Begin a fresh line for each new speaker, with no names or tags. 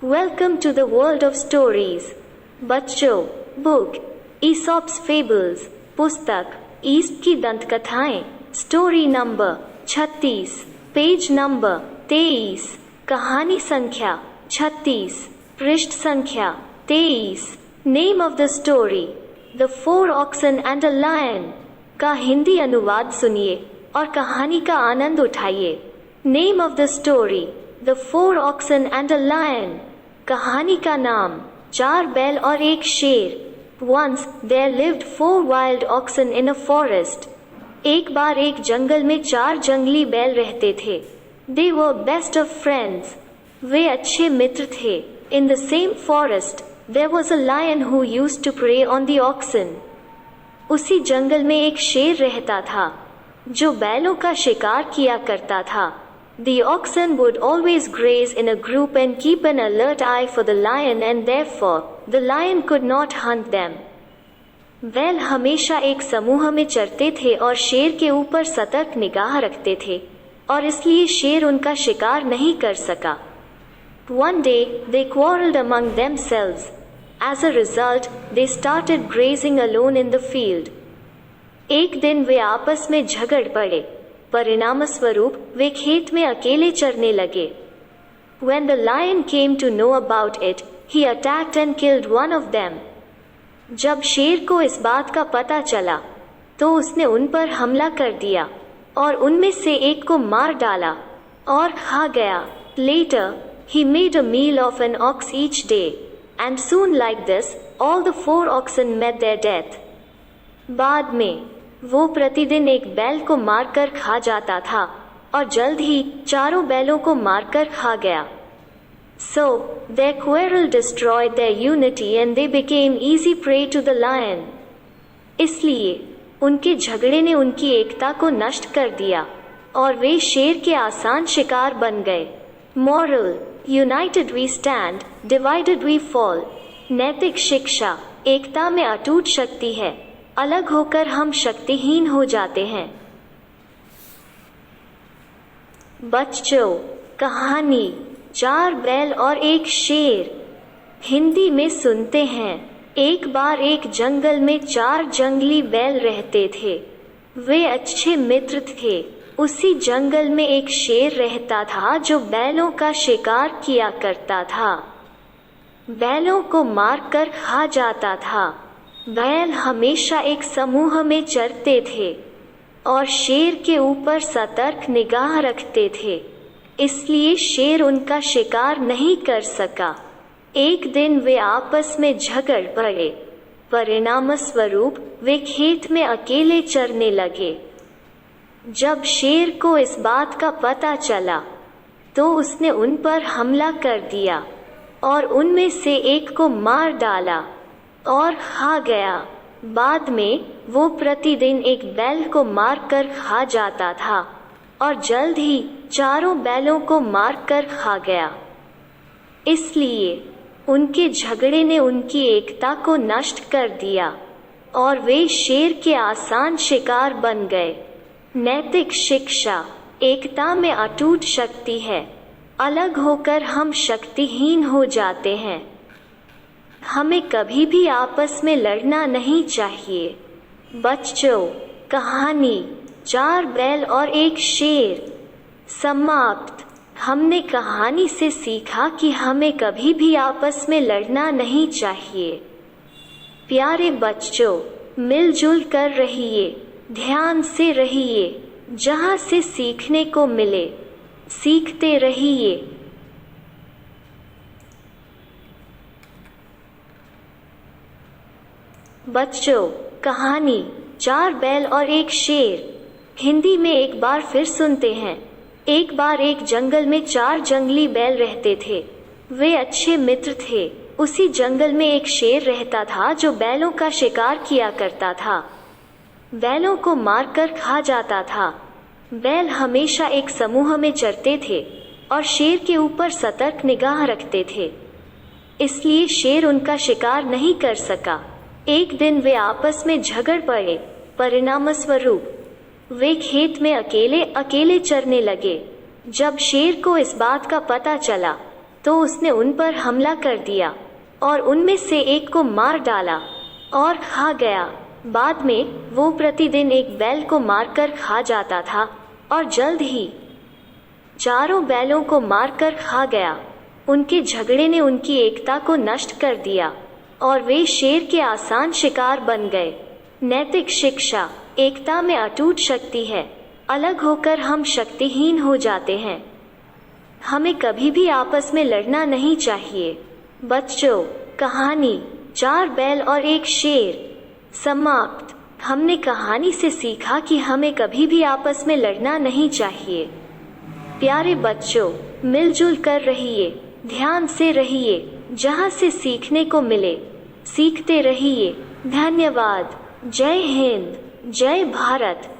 Welcome to the world of stories. बच्चों, book ESOPs fables, पुस्तक east की दंतकथाएं, story number 36, page number 23, कहानी संख्या 36, पृष्ठ संख्या 23। Name of the story the 4 Oxen and a Lion का हिंदी अनुवाद सुनिए और कहानी का आनंद उठाइए। Name of the story the 4 Oxen and a Lion, कहानी का नाम 4 बैल और एक शेर। Once there lived 4 wild oxen in a forest. एक बार एक जंगल में 4 जंगली बैल रहते थे। They were best of friends. वे अच्छे मित्र थे। In the same forest there was a lion who used to prey on the oxen. उसी जंगल में एक शेर रहता था जो बैलों का शिकार किया करता था। The oxen would always graze in a group and keep an alert eye for the lion, and therefore the lion could not hunt them. बैल हमेशा एक समूह में चरते थे और शेर के ऊपर सतर्क निगाह रखते थे और इसलिए शेर उनका शिकार नहीं कर सका। One day they quarreled among themselves. As a result, they started grazing alone in the field. एक दिन वे आपस में झगड़ पड़े। परिणामस्वरूप वे खेत में अकेले चरने लगे। When the lion came to know about it, he attacked and killed one of them. जब शेर को इस बात का पता चला, तो उसने उन पर हमला कर दिया और उनमें से एक को मार डाला और खा गया। Later, he made a meal of an ox each day, and soon like this, all the 4 oxen met their death. बाद में वो प्रतिदिन एक बैल को मारकर खा जाता था और जल्द ही 4 बैलों को मारकर खा गया। So, their quarrel destroyed their unity and they became easy prey to the lion. इसलिए उनके झगड़े ने उनकी एकता को नष्ट कर दिया और वे शेर के आसान शिकार बन गए। Moral: United we stand, divided we fall. नैतिक शिक्षा: एकता में अटूट शक्ति है, अलग होकर हम शक्तिहीन हो जाते हैं। बच्चों, कहानी 4 बैल और एक शेर। हिंदी में सुनते हैं। एक बार एक जंगल में 4 जंगली बैल रहते थे। वे अच्छे मित्र थे। उसी जंगल में एक शेर रहता था जो बैलों का शिकार किया करता था। बैलों को मारकर खा जाता था। बैल हमेशा एक समूह में चरते थे और शेर के ऊपर सतर्क निगाह रखते थे, इसलिए शेर उनका शिकार नहीं कर सका। एक दिन वे आपस में झगड़ पड़े। परिणामस्वरूप वे खेत में अकेले चरने लगे। जब शेर को इस बात का पता चला, तो उसने उन पर हमला कर दिया और उनमें से एक को मार डाला और खा गया। बाद में वो प्रतिदिन एक बैल को मारकर खा जाता था और जल्द ही 4 बैलों को मारकर खा गया। इसलिए उनके झगड़े ने उनकी एकता को नष्ट कर दिया और वे शेर के आसान शिकार बन गए। नैतिक शिक्षा: एकता में अटूट शक्ति है, अलग होकर हम शक्तिहीन हो जाते हैं। हमें कभी भी आपस में लड़ना नहीं चाहिए। बच्चों, कहानी 4 बैल और एक शेर समाप्त। हमने कहानी से सीखा कि हमें कभी भी आपस में लड़ना नहीं चाहिए। प्यारे बच्चों, मिलजुल कर रहिए, ध्यान से रहिए, जहाँ से सीखने को मिले सीखते रहिए। बच्चों, कहानी 4 बैल और एक शेर। हिंदी में एक बार फिर सुनते हैं। एक बार एक जंगल में 4 जंगली बैल रहते थे। वे अच्छे मित्र थे। उसी जंगल में एक शेर रहता था जो बैलों का शिकार किया करता था। बैलों को मारकर खा जाता था। बैल हमेशा एक समूह में चरते थे और शेर के ऊपर सतर्क निगाह रखते थे, इसलिए शेर उनका शिकार नहीं कर सका। एक दिन वे आपस में झगड़ पड़े। परिणामस्वरूप वे खेत में अकेले चरने लगे। जब शेर को इस बात का पता चला, तो उसने उन पर हमला कर दिया और उनमें से एक को मार डाला और खा गया। बाद में वो प्रतिदिन एक बैल को मारकर खा जाता था और जल्द ही चारों बैलों को मारकर खा गया। उनके झगड़े ने उनकी एकता को नष्ट कर दिया और वे शेर के आसान शिकार बन गए। नैतिक शिक्षा। एकता में अटूट शक्ति है। अलग होकर हम शक्तिहीन हो जाते हैं। हमें कभी भी आपस में लड़ना नहीं चाहिए। बच्चों, कहानी 4 बैल और एक शेर समाप्त। हमने कहानी से सीखा कि हमें कभी भी आपस में लड़ना नहीं चाहिए। प्यारे बच्चों, मिलजुल कर रहिए, ध्यान से रहिए, जहाँ से सीखने को मिले सीखते रहिए। धन्यवाद। जय हिंद, जय भारत।